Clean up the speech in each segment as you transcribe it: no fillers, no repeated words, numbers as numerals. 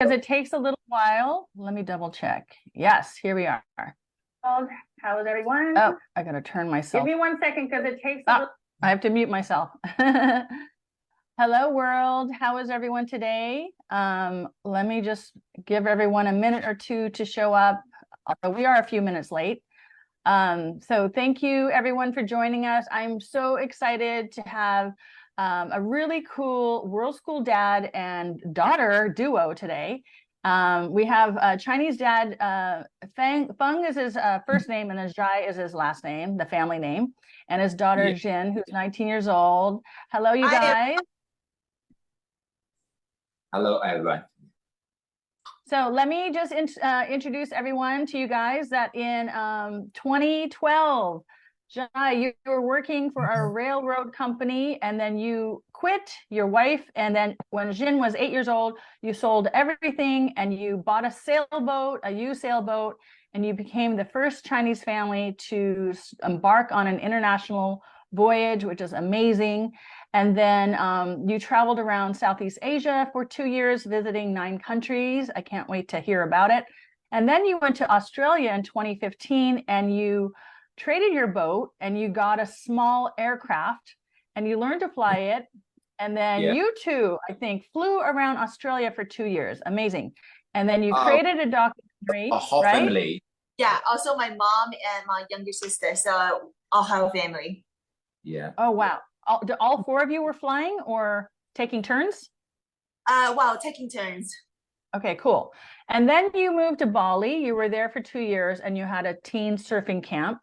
because it takes a little while. Let me double check. Yes, here we are. How is everyone? Oh, I gotta turn myself. Give me 1 second because it takes a little. I have to mute myself. Hello, world. How is everyone today? Let me just give everyone a minute or two to show up. Although we are a few minutes late. So thank you everyone for joining us. I'm so excited to have a really cool World School dad and daughter duo today. We have a Chinese dad, Feng is his first name and his Zhai is his last name, the family name, and his daughter Jin, who's 19 years old. Hello, you guys. Hello, everyone. So let me just introduce everyone to you guys that in 2012, Jai, you were working for a railroad company and then you quit your wife. And then when Jin was 8 years old, you sold everything and you bought a sailboat, a used sailboat, and you became the first Chinese family to embark on an international voyage, which is amazing. And then you traveled around Southeast Asia for 2 years, visiting 9 countries. I can't wait to hear about it. And then you went to Australia in 2015 and you traded your boat and you got a small aircraft and you learned to fly it. And then you two, I think, flew around Australia for 2 years. Amazing. And then you created a documentary, a whole right? family. Yeah, also my mom and my younger sister, so our whole family. Yeah. Oh, wow. All 4 of you were flying or taking turns? Well, taking turns. Okay, cool. And then you moved to Bali. You were there for 2 years and you had a teen surfing camp.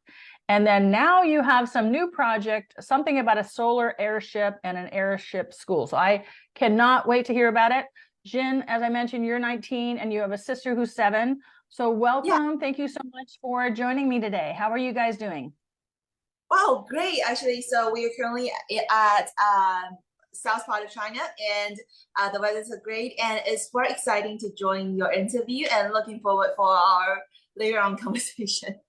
And then now you have some new project, something about a solar airship and an airship school. So I cannot wait to hear about it. Jin, as I mentioned, you're 19 and you have a sister who's 7. So welcome. Yeah. Thank you so much for joining me today. How are you guys doing? Wow, great, actually. So we are currently at south part of China, and the weathers are great, and it's very exciting to join your interview and looking forward for our later on conversation.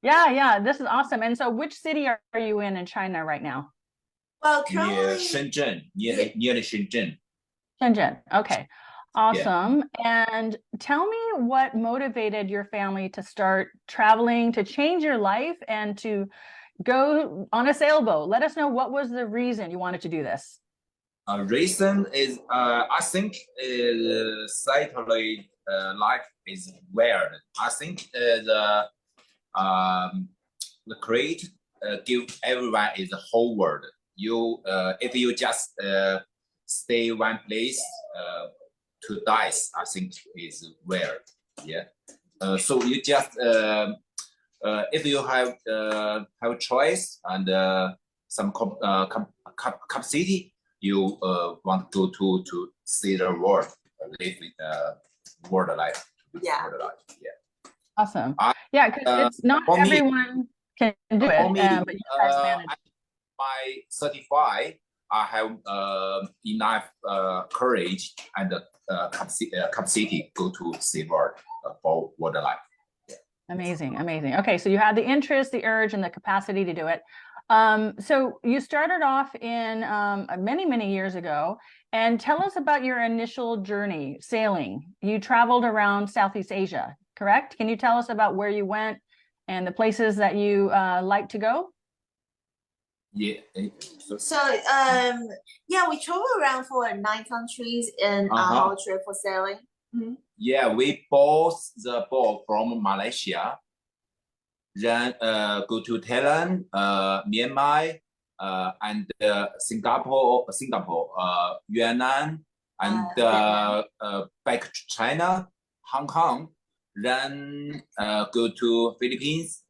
Yeah, this is awesome. And so which city are you in China right now? Well, currently near Shenzhen, near Shenzhen. Shenzhen, okay. Awesome. Yeah. And tell me what motivated your family to start traveling, to change your life and to go on a sailboat. Let us know what was the reason you wanted to do this. Reason is I think satellite life is weird. I think the create give everyone is the whole world. You if you just stay one place to die, I think is weird. Yeah. So you just if you have a choice and some capacity, you want to go to see the world, live with world life. Yeah. World life. Yeah. Awesome. Yeah, because it's not everyone can do it. Me, but you guys manage. By 35, I have enough courage and capacity go to see world for world life. Amazing. Okay, so you had the interest, the urge, and the capacity to do it. So you started off in many years ago, and tell us about your initial journey sailing. You traveled around Southeast Asia, correct? Can you tell us about where you went and the places that you like to go? Yeah. So yeah, we traveled around for 9 countries in our trip for sailing. Mm-hmm. Yeah, we bought the boat from Malaysia, then go to Thailand, Myanmar, and Singapore, Yunnan, and back to China, Hong Kong, then go to Philippines,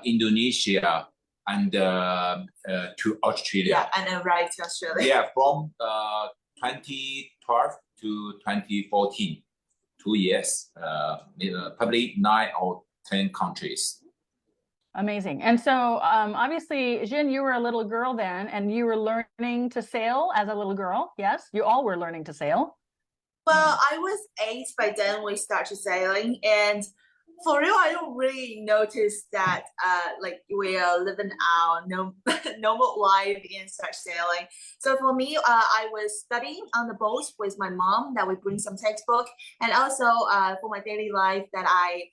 Indonesia, and to Australia. Yeah, and then right to Australia. Yeah, from 2012 to 2014. 2 years, probably 9 or 10 countries. Amazing. And so obviously, Jin, you were a little girl then, and you were learning to sail as a little girl. Yes, you all were learning to sail. Well, I was 8 by then we started sailing, and For real, I don't really notice that like we are living our normal life and start sailing. So for me, I was studying on the boat with my mom that we bring some textbook, and also for my daily life that I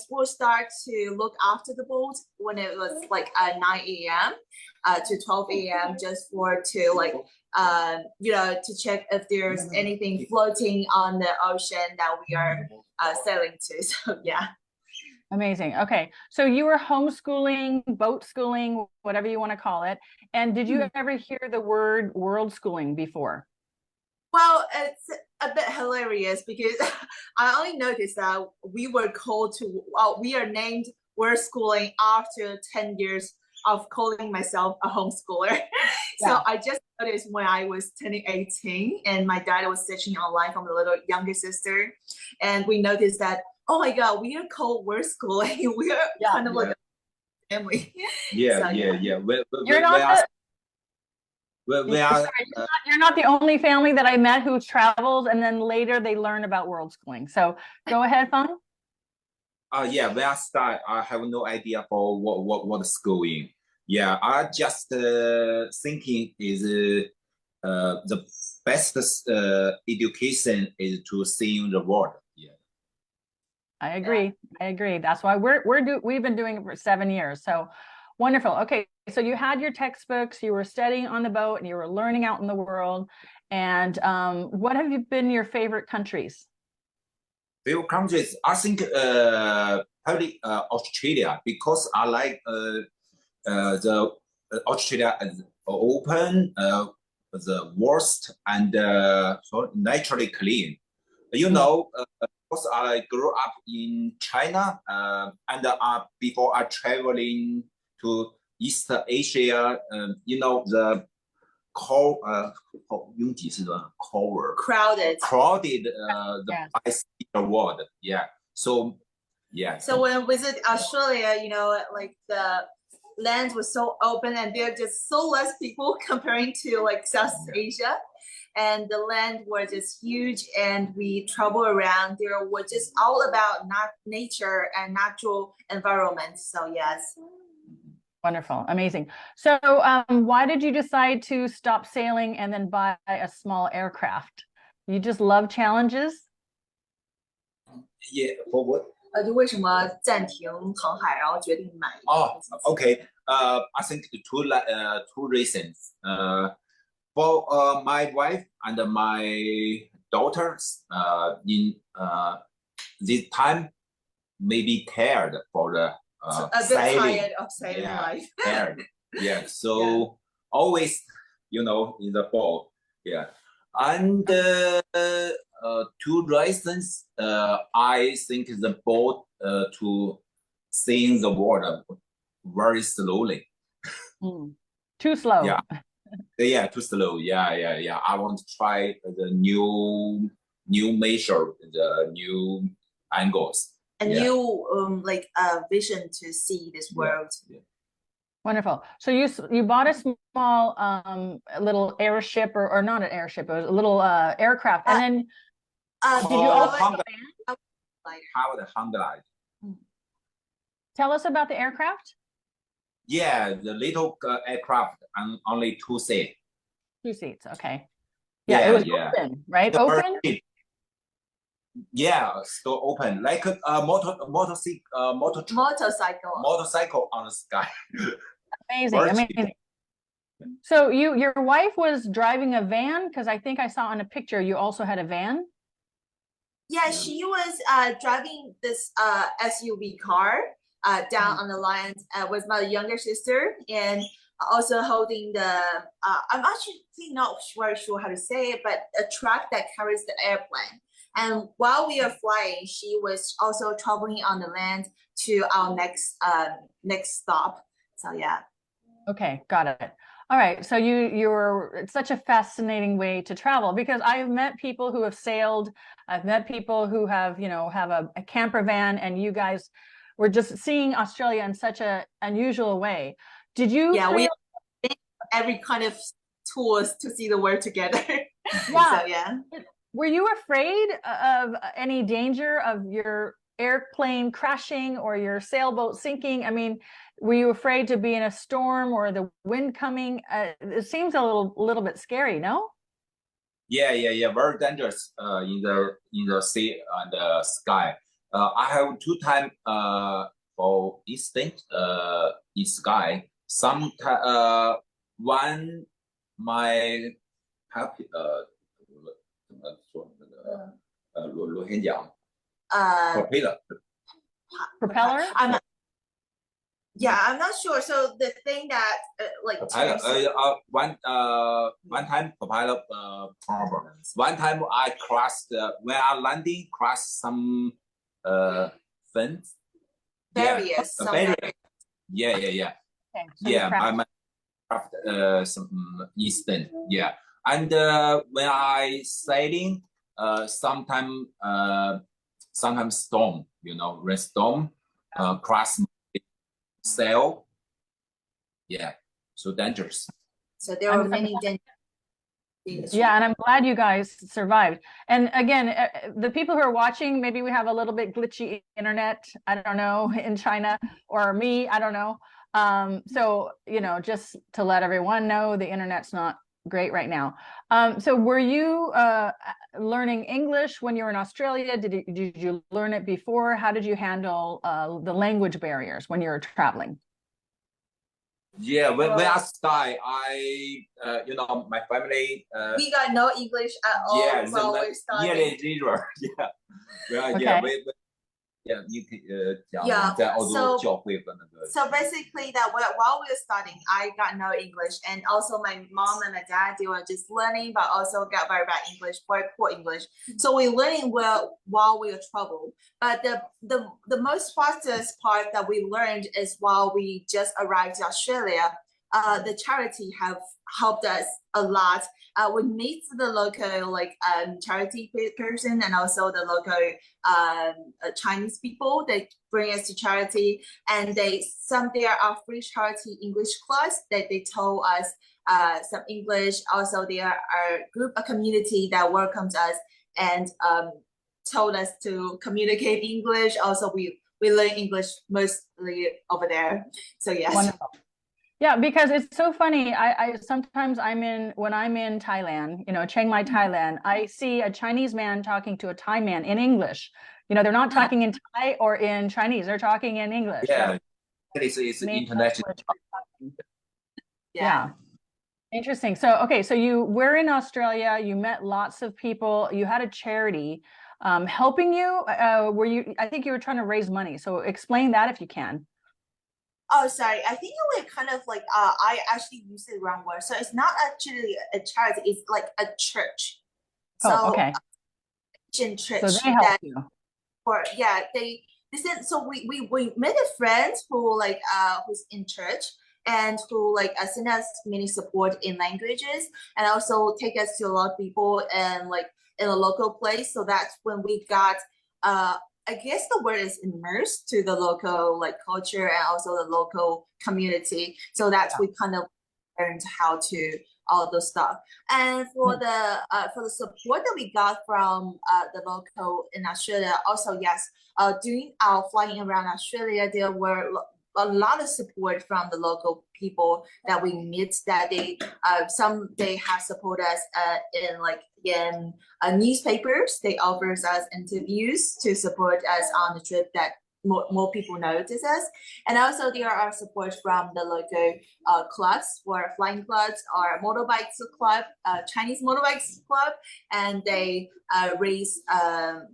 will start to look after the boat when it was like 9 a.m. To 12 a.m. just for to like to check if there's anything floating on the ocean that we are sailing to. So yeah. Amazing. Okay. So you were homeschooling, boat schooling, whatever you want to call it. And did you ever hear the word world schooling before? Well, it's a bit hilarious because I only noticed that we were called to, well, we are named world schooling after 10 years of calling myself a homeschooler. So Yeah. I just noticed when I was turning 18 and my dad was searching online from the little younger sister. And we noticed that, oh my God, we are called world schooling. We are kind of like a family. Yeah, So, yeah. You're not We are you're not the only family that I met who travels and then later they learn about world schooling. So go ahead, Fang. yeah, when I start, I have no idea for what's going. Yeah, I just thinking is the best education is to seeing the world. Yeah. I agree. I agree. That's why we've been doing it for 7 years. So wonderful. Okay. So you had your textbooks, you were studying on the boat and you were learning out in the world. And what have been your favorite countries? Favorite countries, I think probably Australia because I like the Australia is open, the worst and so naturally clean. You know, because I grew up in China, and before I traveling to East Asia, you know the拥挤是什么 crowded. crowded the Yeah. place in the world. Yeah. So yeah. So when I visit Australia, like the land was so open and there are just so less people comparing to like South Asia. And the land was just huge and we travel around. There were just all about nature and natural environment. So yes. Wonderful. Amazing. So why did you decide to stop sailing and then buy a small aircraft? You just love challenges? Yeah. For what? 就为什么暂停航海，然后决定买？ Oh, okay. I think two reasons. For my wife and my daughters, in this time, maybe tired for the a bit sailing. tired of sailing Yeah, life. tired. Yeah. So always, in the boat. Yeah. And two reasons. I think the boat to seeing the water very slowly. Too slow. Yeah. Yeah, too slow. Yeah. I want to try the new measure, the new angles. And you like a vision to see this world. Yeah. Wonderful. So you bought a small little airship or not an airship, it was a little aircraft. And then did you also How the hang glide? tell us about the aircraft? Yeah, the little aircraft and only 2 seats. 2 seats. Okay. Yeah, it was open, right? Open? Yeah, still open, like a motorcycle on the sky. Amazing. So your wife was driving a van, because I think I saw on a picture you also had a van. Yeah, she was driving this SUV car down on the land with my younger sister, and also holding the I'm actually not very sure how to say it, but a truck that carries the airplane. And while we are flying, she was also traveling on the land to our next stop. So yeah. Okay, got it. All right, so it's such a fascinating way to travel, because I've met people who have sailed. I've met people who have a camper van, and you guys were just seeing Australia in such a unusual way. Did you? Yeah, we every kind of tours to see the world together. Yeah. So yeah. Were you afraid of any danger of your airplane crashing or your sailboat sinking? I mean, were you afraid to be in a storm or the wind coming? It seems a little bit scary, no? Yeah. Very dangerous. In the sea and the sky. I have 2 times for instance in sky. One my happy 怎么说那个螺旋桨 propeller Propeller? I'm not sure. So the thing that like propeller one time propeller problem. One time I crossed when I landing crossed some fence barriers. a barrier. Yeah. Okay, so Yeah, you crashed. I some instant. Yeah, and when I sailing, sometimes storm. Rainstorm, cross sail. Yeah, so dangerous. So there were many dangers. Yeah, and I'm glad you guys survived. And again, the people who are watching, maybe we have a little bit glitchy internet, I don't know, in China, or me, I don't know. So, just to let everyone know, the internet's not great right now. So were you learning English when you were in Australia? Did you learn it before? How did you handle the language barriers when you were traveling? Yeah, when I start, my family. We got no English at all while we're studying. Yeah, zero. Yeah, well, Okay. yeah, you can 讲在澳洲教会和那个。So basically, that while we were studying, I got no English, and also my mom and my dad, they were just learning, but also got very bad English, very poor English. So we learning well while we were traveling. But the most fastest part that we learned is while we just arrived in Australia. The charity have helped us a lot. We meet the local charity person and also the local Chinese people. They bring us to charity, and there are free charity English class that they told us some English. Also, there are a community that welcomes us and told us to communicate English. Also, we learn English mostly over there. So yes. Wonderful. Yeah, because it's so funny. I sometimes when I'm in Thailand, Chiang Mai, Thailand, I see a Chinese man talking to a Thai man in English. They're not talking in Thai or in Chinese. They're talking in English. Yeah, it's international. Yeah. Interesting. So, okay, so you were in Australia, you met lots of people, you had a charity helping you. I think you were trying to raise money. So explain that if you can. Oh, sorry. I think it was kind of I actually used the wrong word. So it's not actually a charity. It's like a church. Oh, okay. Church. So they helped you. They listen. So we met a friend who who's in church and who send us many support in languages and also take us to a lot of people and in a local place. So that's when we got I guess the word is immersed to the local culture and also the local community. So that's we kind of learned how to all those stuff. And for the support that we got from the local in Australia, also yes, during our flying around Australia, there were a lot of support from the local people that we meet. That they have supported us in newspapers. They offers us interviews to support us on the trip that more people notice us. And also there are support from the local clubs or flying clubs or motorbikes club, Chinese motorbikes club, and they raise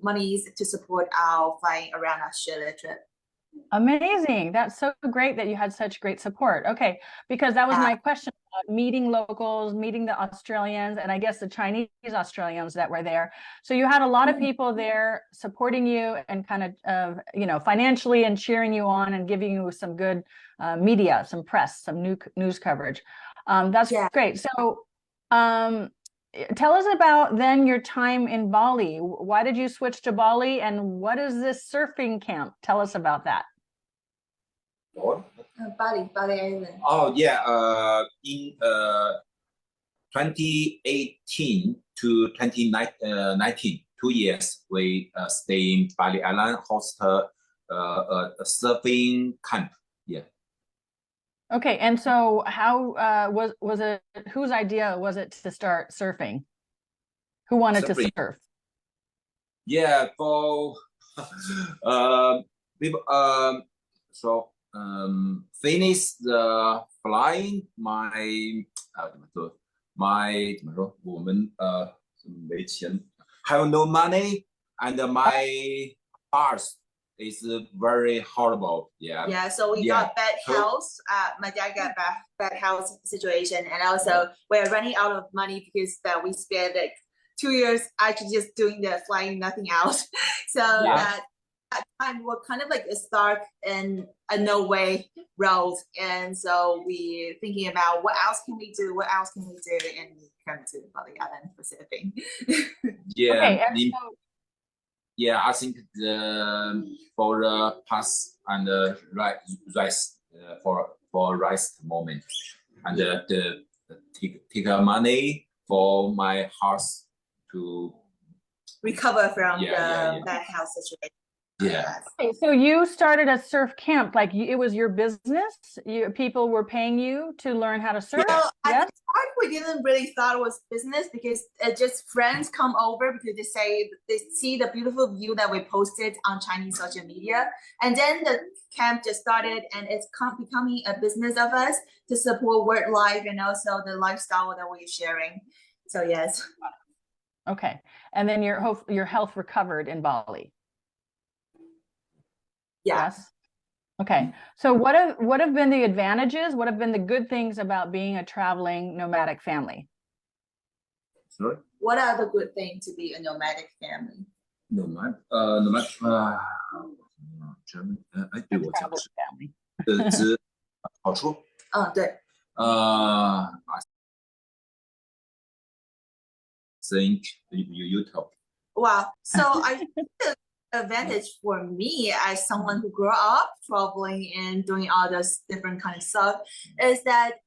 monies to support our flying around Australia trip. Amazing. That's so great that you had such great support. Okay, because that was my question about meeting locals, meeting the Australians, and I guess the Chinese Australians that were there. So you had a lot of people there supporting you and kind of, financially and cheering you on and giving you some good media, some press, some news coverage. That's great. So tell us about then your time in Bali. Why did you switch to Bali, and what is this surfing camp? Tell us about that. Bali Island. Oh yeah, in 2018 to 2019 2 years, we stay in Bali Island, host a surfing camp. Yeah. Okay, and so how was it, whose idea was it to start surfing? Who wanted to Surfing. surf? Yeah, for people finish the flying my 怎么说 my 怎么说我们没钱 have no money and my heart is very horrible. Yeah. Yeah, so we got bad health. My dad got bad health situation, and also we're running out of money because we spent like 2 years actually just doing the flying, nothing else. So at that time we're kind of like stuck in a no way road, and so we thinking about what else can we do, and we come to Bali Island for surfing. Yeah. Okay, and so, yeah, I think for the pass and rest for rest moment and the take money for my house to recover from the bad health situation. Yeah. okay, so you started a surf camp, like it was your business? People were paying you to learn how to surf? Well, Yes? at the start, we didn't really thought it was business because just friends come over because they say they see the beautiful view that we posted on Chinese social media. And then the camp just started and it's becoming a business of us to support work life and also the lifestyle that we're sharing. So yes. Okay, and then your health recovered in Bali? Yeah. Yes. Okay, so what have been the advantages? What have been the good things about being a traveling nomadic family? Sorry? What are the good things to be a nomadic family? Nomad, German, 对我讲 Traveling family. 是好处。对。I think you tell. Wow. So I think the advantage for me as someone who grew up traveling and doing all this different kind of stuff is that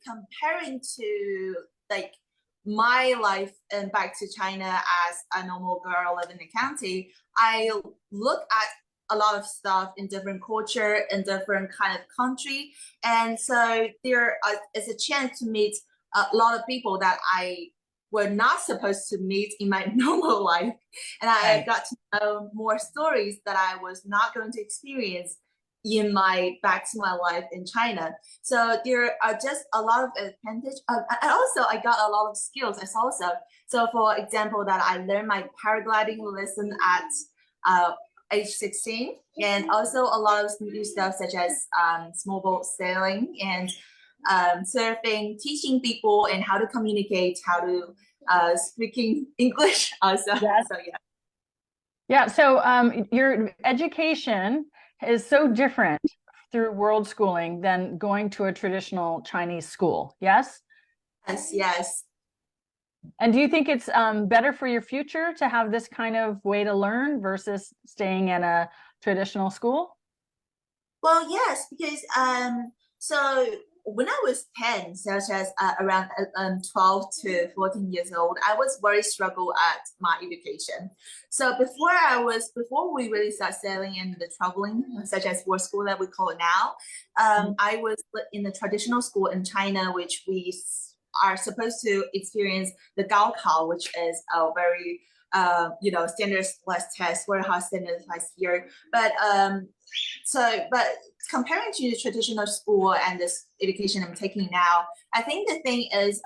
comparing to like my life and back to China as a normal girl living in the county, I look at a lot of stuff in different culture and different kind of country, and so there is a chance to meet a lot of people that I were not supposed to meet in my normal life. And I got to know more stories that I was not going to experience in my back to my life in China. So there are just a lot of advantage. And also I got a lot of skills as also. So for example, that I learned my paragliding lesson at age 16, and also a lot of new stuff such as small boat sailing and surfing, teaching people and how to communicate, how to speaking English also. Yes. So yeah. Yeah, so your education is so different through world schooling than going to a traditional Chinese school, yes? Yes. And do you think it's better for your future to have this kind of way to learn versus staying in a traditional school? Well, yes, because so when I was 10, such as around 12 to 14 years old, I was very struggle at my education. So before we really start sailing and the traveling, such as world school that we call it now, I was in the traditional school in China, which we are supposed to experience the Gaokao, which is a very standardized test, very hard standardized year. But comparing to the traditional school and this education I'm taking now, I think the thing is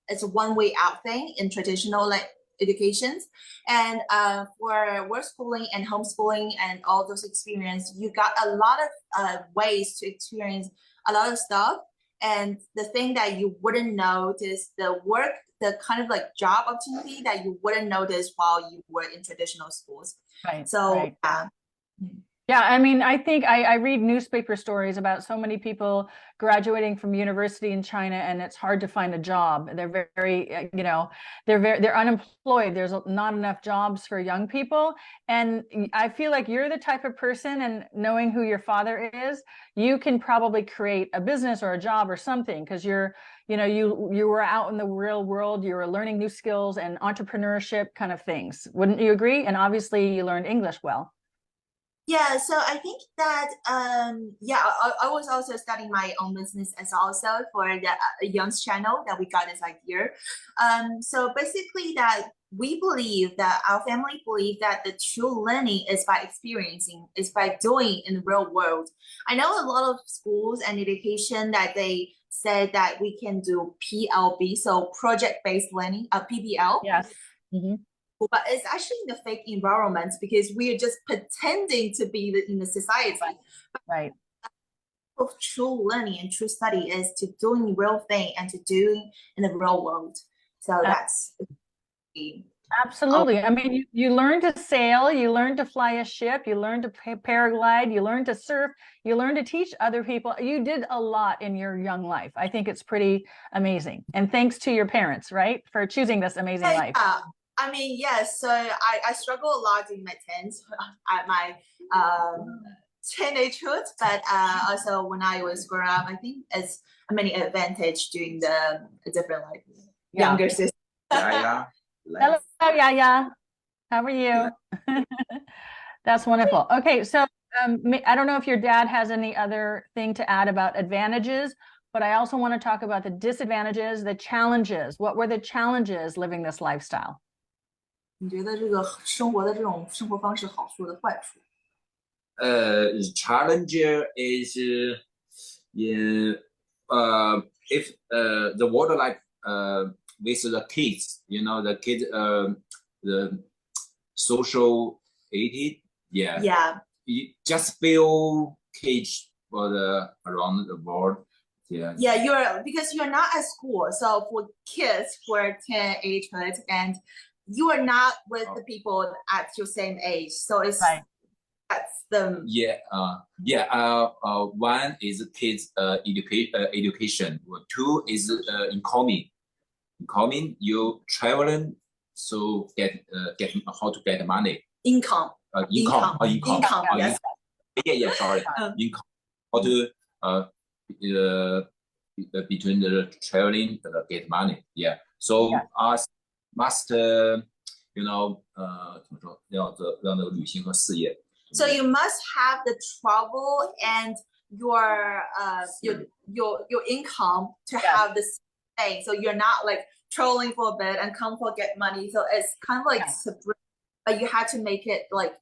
it's a one-way out thing in traditional educations, and for work schooling and homeschooling and all those experience, you got a lot of ways to experience a lot of stuff. And the thing that you wouldn't notice, the kind of like job opportunity that you wouldn't notice while you were in traditional schools. Right. So right. Yeah, I mean, I think I read newspaper stories about so many people graduating from university in China, and it's hard to find a job. They're very, they're unemployed. There's not enough jobs for young people. And I feel like you're the type of person, and knowing who your father is, you can probably create a business or a job or something because you were out in the real world, you were learning new skills and entrepreneurship kind of things. Wouldn't you agree? And obviously you learned English well. Yeah, so I think that yeah, I was also studying my own business as also for the Young's channel that we got this idea. So basically that we believe that our family believe that the true learning is by experiencing, is by doing in the real world. I know a lot of schools and education that they said that we can do PLB, so project-based learning, PBL. Yes. Mm-hmm. But it's actually in the fake environment because we are just pretending to be in the society. Right. Of true learning and true study is to doing real thing and to doing in the real world. So that's Absolutely. I mean, you learn to sail, you learn to fly a ship, you learn to paraglide, you learn to surf, you learn to teach other people. You did a lot in your young life. I think it's pretty amazing. And thanks to your parents, right, for choosing this amazing life. I mean, yes. So I struggle a lot in my teens at my teenagehood, but also when I was growing up, I think it's many advantage doing the different like younger sister. Yeah. Hello, Yaya. How are you? That's wonderful. Okay, so I don't know if your dad has any other thing to add about advantages, but I also want to talk about the disadvantages, the challenges. What were the challenges living this lifestyle? 你觉得这个生活的这种生活方式好处和坏处？ Challenge is in if the water like with the kids, the kids the social 80, Yeah. You just feel caged for the around the world. Yeah, because you're not at school. So for kids who are 10 agehood and you are not with the people at your same age. So it's right. That's the one is kids education. Two is incoming. Incoming, you traveling, so get how to get money. Income. Income. Yes. Yeah. Sorry. Income. How to between the traveling get money. Yeah. So us must 怎么说要让那个旅行和事业。So you must have the travel and your income to have this thing. So you're not like traveling for a bit and come for get money. So it's kind of like but you have to make it like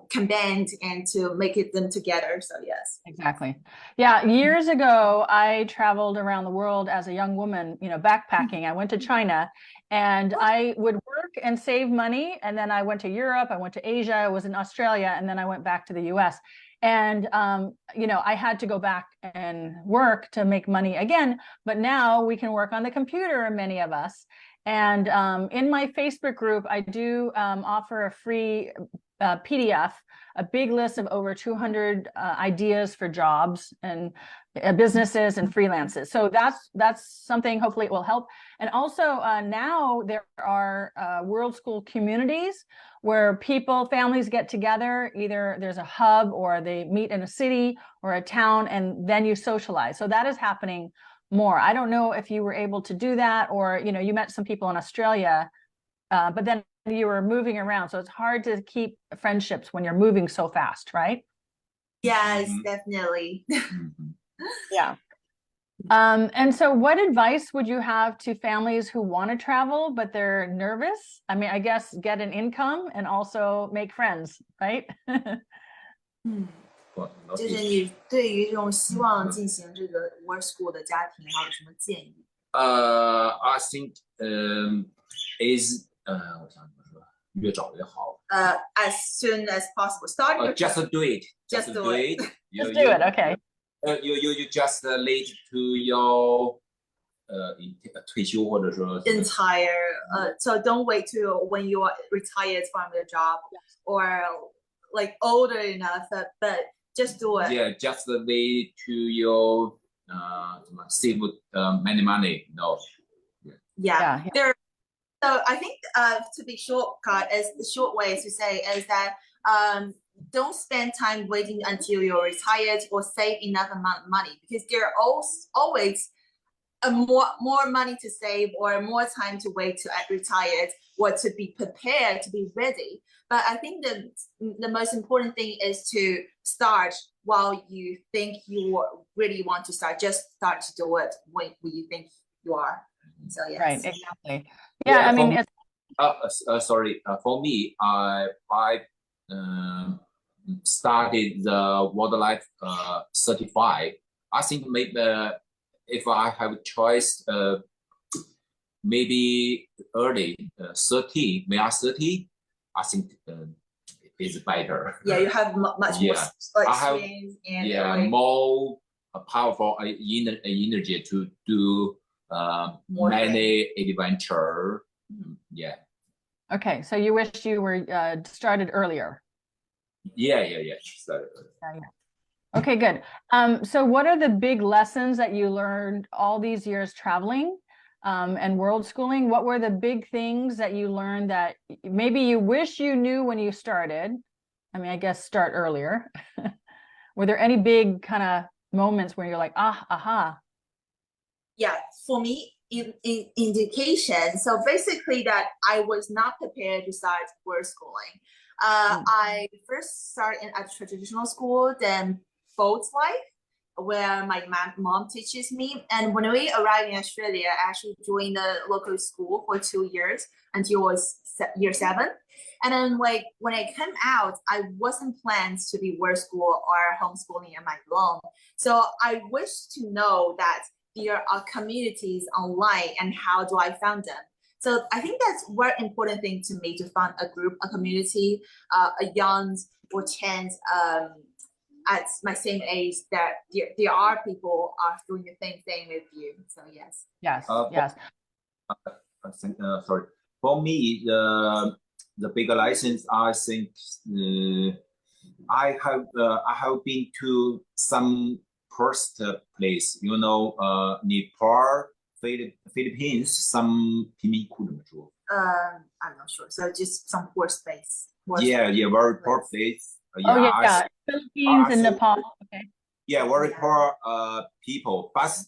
combined and to make it them together. So yes. Exactly. Yeah. Years ago, I traveled around the world as a young woman, backpacking. I went to China and I would work and save money. And then I went to Europe, I went to Asia, I was in Australia, and then I went back to the US. And, I had to go back and work to make money again. But now we can work on the computer, many of us. And in my Facebook group, I do offer a free PDF, a big list of over 200 ideas for jobs and businesses and freelances. So that's something, hopefully it will help. And also now there are World School communities where families get together, either there's a hub or they meet in a city or a town, and then you socialize. So that is happening more. I don't know if you were able to do that, or you met some people in Australia, but then you were moving around, so it's hard to keep friendships when you're moving so fast, right? Yes, definitely. Yeah. And so what advice would you have to families who want to travel but they're nervous? I mean, I guess get an income and also make friends, right? 就是你对于这种希望进行这个 work school 的家庭还有什么建议？ I think is 我想怎么说，越早越好。As soon as possible. Start your just do it. Just do it. Just do it. Okay. You just lead to your 退休或者说 entire so don't wait till when you are retired from your job or like older enough, but just do it. Yeah, just the way to your save many money. No. Yeah. Yeah. So I think to be shortcut is the short way to say is that don't spend time waiting until you're retired or save enough amount of money, because there are always more money to save or more time to wait to retire or to be prepared, to be ready. But I think the most important thing is to start while you think you really want to start. Just start to do it when you think you are. So yes. Right, exactly. Yeah, I mean, sorry. For me, I started the wildlife certified. I think maybe if I have a choice, maybe early 30, when I'm 30, I think is better. Yeah, you have much more experience and more powerful energy to do many adventure. Yeah. okay, so you wish you were started earlier. Yeah. Started earlier. Yeah. Okay, good. So what are the big lessons that you learned all these years traveling and world schooling? What were the big things that you learned that maybe you wish you knew when you started? I mean, I guess start earlier. Were there any big kind of moments where you're like, aha? Yeah, for me, in indication. So basically that I was not prepared to start world schooling. I first started at traditional school, then boat life, where my mom teaches me. And when we arrived in Australia, I actually joined the local school for 2 years until I was year 7. And then like when I came out, I wasn't planned to be world school or homeschooling on my own. So I wish to know that there are communities online and how do I find them. So I think that's a very important thing to me, to find a group, a community, a young or teens at my same age, that there are people are doing the same thing with you. So yes. Yes. I think sorry. For me, the bigger license, I think I have been to some first place, Nepal, Philippines, some 贫民窟怎么说？ I'm not sure. So just some poor space. Very poor place. Philippines and Nepal. Okay. Yeah, very poor people, but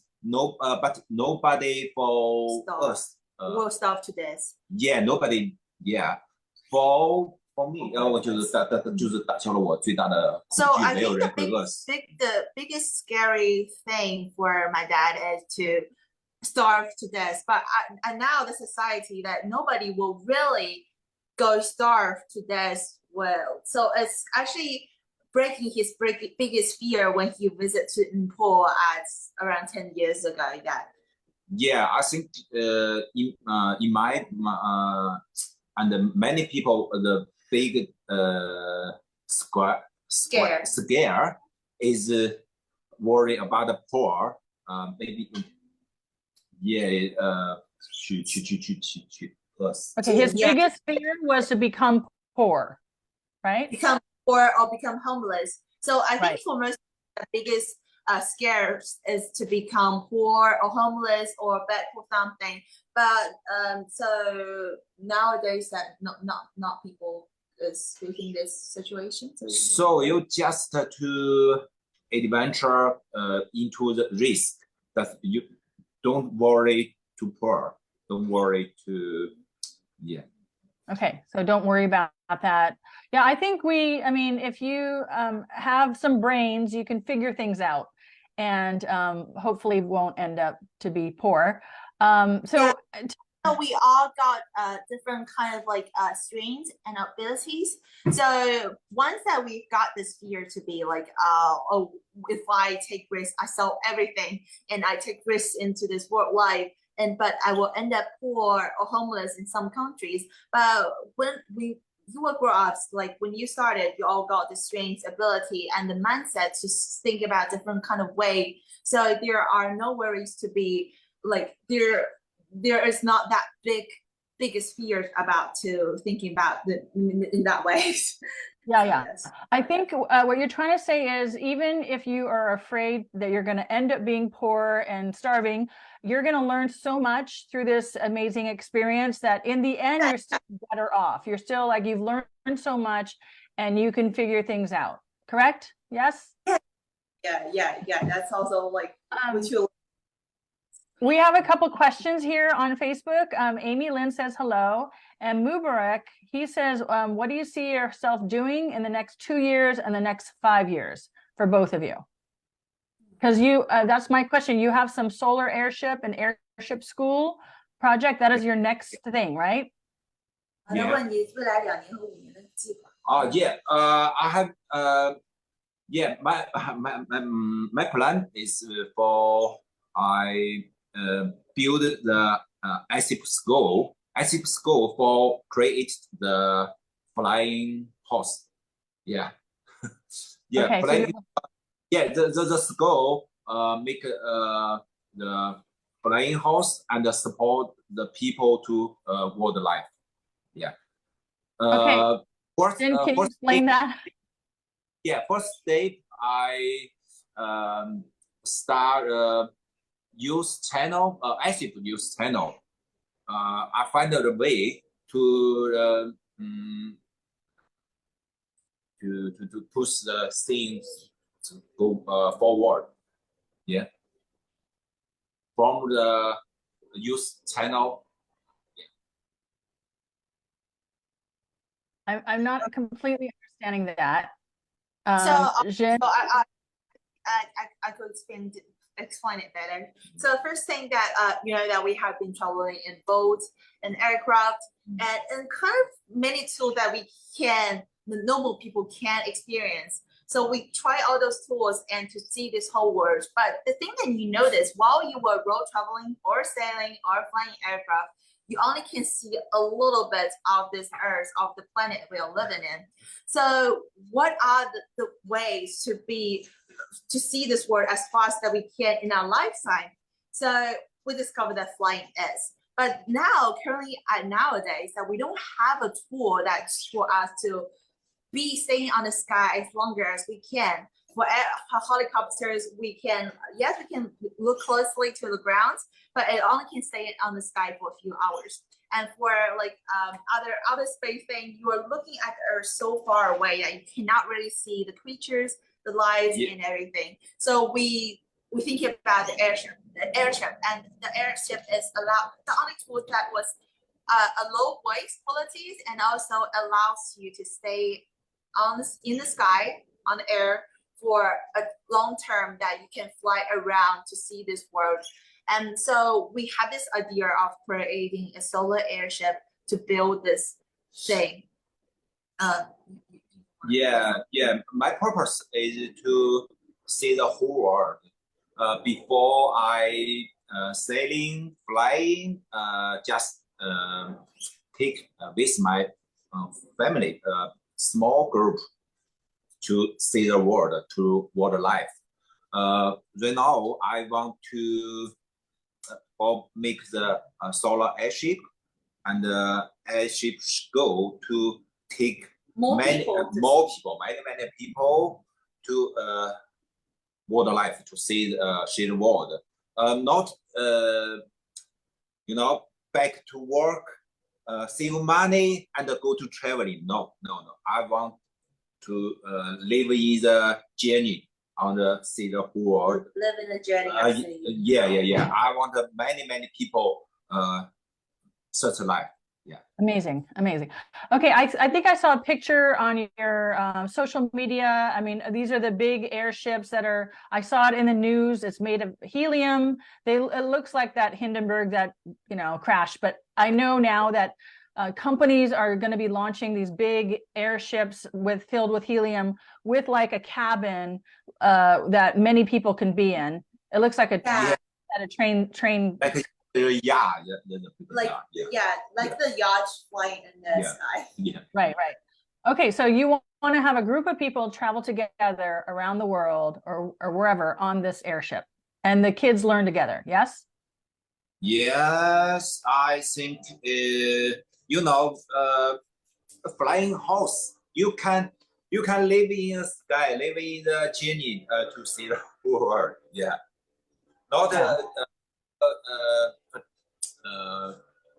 nobody for us. Will stop to this. Yeah, nobody. Yeah, for me, 就是打消了我最大的恐惧， I 没有 think 人会饿死。 the biggest scary thing for my dad is to starve to death. But and now the society that nobody will really go starve to death. Well, so it's actually breaking his biggest fear when he visited to Nepal at around 10 years ago. Yeah, I think in my and many people, the big scare is worry about the poor. Maybe us. Okay, his biggest fear was to become poor, right? Become poor or become homeless. So I think for most, the biggest scare is to become poor or homeless or bad for something. But so nowadays that not people is facing this situation. So you just to adventure into the risk that you don't worry too poor. Don't worry to Okay, so don't worry about that. Yeah, I think if you have some brains, you can figure things out, and hopefully won't end up to be poor. So we all got different kind of like strengths and abilities. So once that we've got this fear to be like, oh, if I take risks, I sell everything and I take risks into this world life, but I will end up poor or homeless in some countries. But when you will grow up, like when you started, you all got the strength, ability, and the mindset to think about different kind of way. So there are no worries to be like there is not that biggest fear about to thinking about in that way. Yeah, yeah. Yes. I think what you're trying to say is even if you are afraid that you're going to end up being poor and starving, you're going to learn so much through this amazing experience that in the end, you're still better off. You're still like you've learned so much and you can figure things out. Correct? Yes? Yeah. That's also like what you We have a couple questions here on Facebook. Amy Lynn says hello. And Mubarak, he says, what do you see yourself doing in the next 2 years and the next 5 years for both of you? Because that's my question. You have some solar airship and airship school project. That is your next thing, right? 我要问你未来2年和5年的计划。Yeah. I have yeah. My plan is for I build the Airship school. Airship school for create the flying horse. Yeah. Yeah. Okay, flying, yeah. The school make the flying horse and support the people to wildlife. Yeah. Okay. First, Then can you first explain that? Yeah, first step I start use channel, Airship use channel. I find a way to to push the things to go forward. Yeah, from the use channel. I'm not completely understanding that. So I could explain it better. So the first thing that you know that we have been traveling in boats and aircraft and kind of many tools that the normal people can experience. So we try all those tools and to see this whole world. But the thing that you notice while you were road traveling or sailing or flying aircraft, you only can see a little bit of this earth, of the planet we are living in. So what are the ways to see this world as fast that we can in our lifetime? So we discovered that flying is. But now, currently, nowadays, that we don't have a tool that's for us to be staying on the sky as longer as we can. For helicopters, we can look closely to the ground, but it only can stay on the sky for a few hours. And for like other space thing, you are looking at the Earth so far away that you cannot really see the creatures, the lights, and everything. So we think about the airship, and the airship is the only tool that was a low voice qualities and also allows you to stay in the sky on the air for a long term that you can fly around to see this world. And so we have this idea of creating a solar airship to build this thing. Yeah. My purpose is to see the whole world. Before I sailing, flying, just take with my family, small group to see the world, to wildlife. Right now, I want to make the solar airship, and airship go to take many people to wildlife to see the world. Not back to work, save money and go to traveling. No. I want to live in the journey on the see the whole world. Live in the journey. Yeah. I want many people such a life. Yeah. Amazing. Okay, I think I saw a picture on your social media. I mean, these are the big airships I saw it in the news. It's made of helium. It looks like that Hindenburg that, crashed. But I know now that companies are going to be launching these big airships filled with helium with like a cabin that many people can be in. It looks like a train. Like the yacht flying in the sky. Yeah. Right. Okay, so you want to have a group of people travel together around the world or wherever on this airship, and the kids learn together. Yes. Yes, I think flying horse. You can You can live in the sky, live in the journey to see the whole world. Yeah, not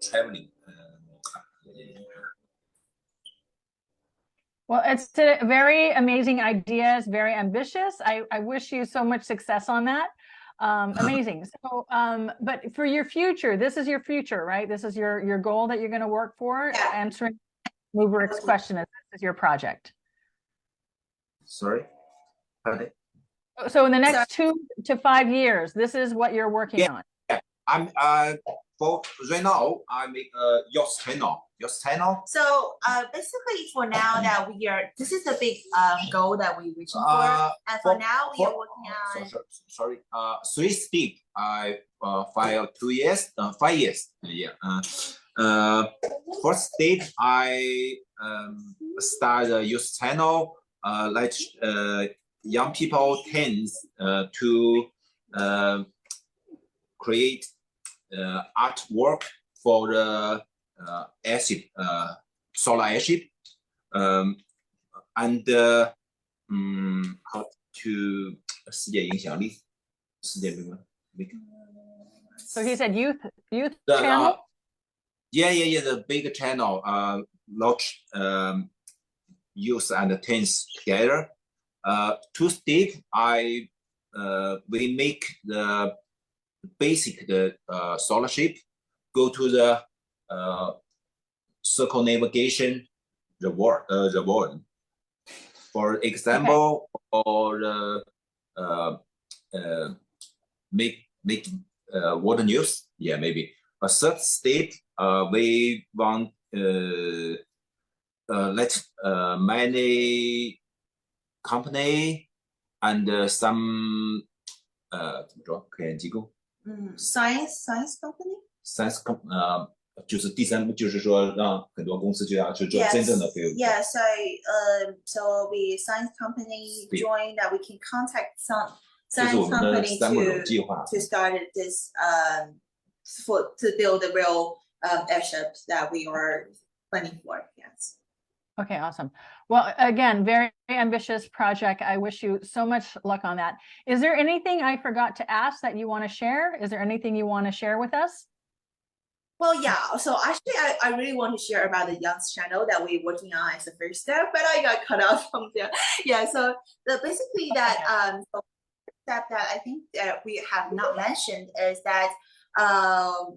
traveling. Well, it's a very amazing idea. It's very ambitious. I wish you so much success on that. Amazing. So, but for your future, this is your future, right? This is your goal that you're going to work for. Yeah. Answering Mubarak's question is this is your project. Sorry. Pardon? So in the next 2 to 5 years, this is what you're working on. I'm for right now I make yacht channel. So basically for now that this is the big goal that we're reaching for. And for now we are working on sorry. 3 step I file 5 years. Yeah. First step I start a youth channel let young people tends to create artwork for the airship, solar airship, and how to 世界影响力，世界这个 So he said youth the, channel. Yeah, the big channel, launch youth and teens together. 2 step, we make the basic solar ship, go to the circumnavigation the world. For example, or make water news. Yeah, maybe. A third step, we want let many company and some 怎么说科研机构 science company. science 就是第三，就是说让很多公司就要去做真正的 field. Yeah, so we science company join that we can contact some science company to start this to build the real airships that we are planning for. Yes. Okay, awesome. Well, again, very ambitious project. I wish you so much luck on that. Is there anything I forgot to ask that you want to share? Is there anything you want to share with us? Well, yeah. So actually, I really want to share about the Young's channel that we're working on as the first step, but I got cut off from there. Yeah. So basically that step that I think that we have not mentioned is that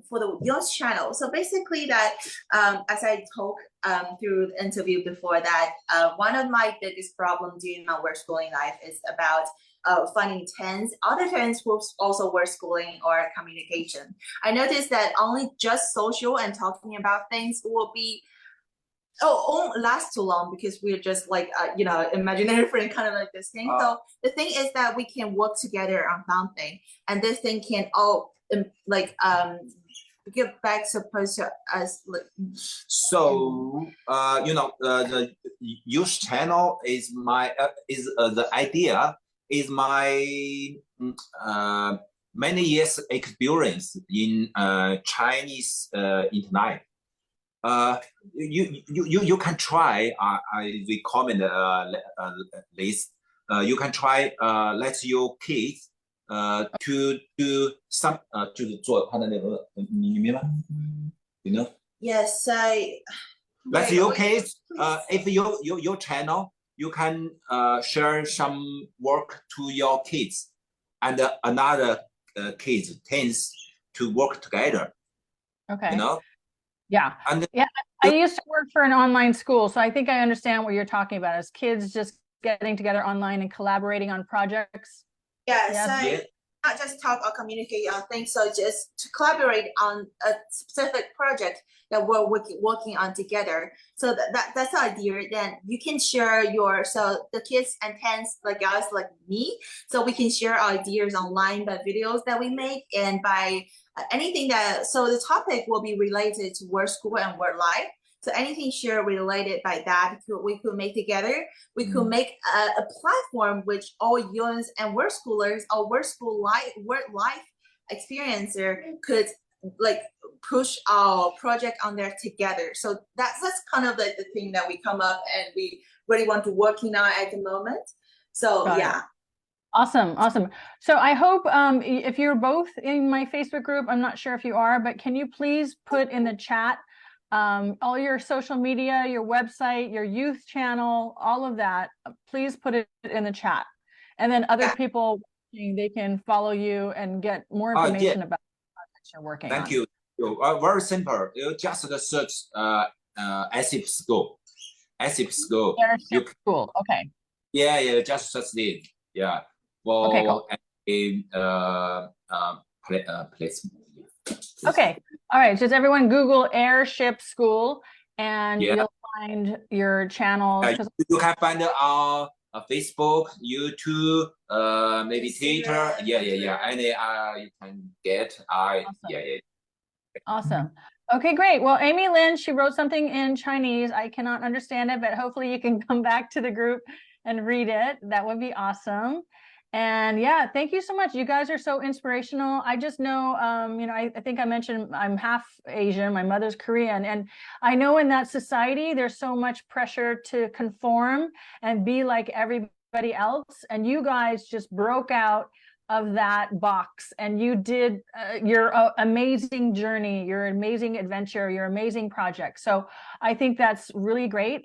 for the Young's channel. So basically that as I talked through the interview before that, one of my biggest problems during my work schooling life is about finding other trends who also work schooling or communication. I noticed that only just social and talking about things will be won't last too long because we're just like imaginary friend kind of like this thing. So the thing is that we can work together on something, and this thing can all give back supposed to us. So the youth channel is my the idea is my many years experience in Chinese internet. You can try. I recommend this. You can try. Let your kids to do some 就是做他的那个你明白 ？You know? Yes, Let your kids. If your channel, you can share some work to your kids, and another kids tends to work together. Okay. You know? Yeah. And yeah, I used to work for an online school, so I think I understand what you're talking about. As kids just getting together online and collaborating on projects. Yeah, so not just talk or communicate on things, so just to collaborate on a specific project that we're working on together. So that's the idea. Then you can share so the kids and parents like us, like me, so we can share ideas online by videos that we make and by anything so the topic will be related to work school and work life. So anything shared related by that, we could make together. We could make a platform which all youths and work schoolers or work life experiencer could like push our project on there together. So that's kind of like the thing that we come up and we really want to working on at the moment. So Got it. yeah. Awesome. Awesome. So I hope if you're both in my Facebook group, I'm not sure if you are, but can you please put in the chat all your social media, your website, your youth channel, all of that, please put it in the chat. And then other people, they can follow you and get more information about the projects you're working on. Thank you. Very simple. You just search Airship School. Airship School. Airship School. Okay. Yeah, just search it. Yeah. For okay, cool. Place. Okay. All right. Just everyone Google Airship School and you'll find your channels. You can find our Facebook, YouTube, maybe Twitter. Yeah. Any you can get. Awesome. Yeah. Awesome. Okay, great. Well, Amy Lin, she wrote something in Chinese. I cannot understand it, but hopefully you can come back to the group and read it. That would be awesome. And yeah, thank you so much. You guys are so inspirational. I just know, you know, I think I mentioned I'm half Asian, my mother's Korean, and I know in that society, there's so much pressure to conform and be like everybody else. And you guys just broke out of that box and you did your amazing journey, your amazing adventure, your amazing project. So I think that's really great.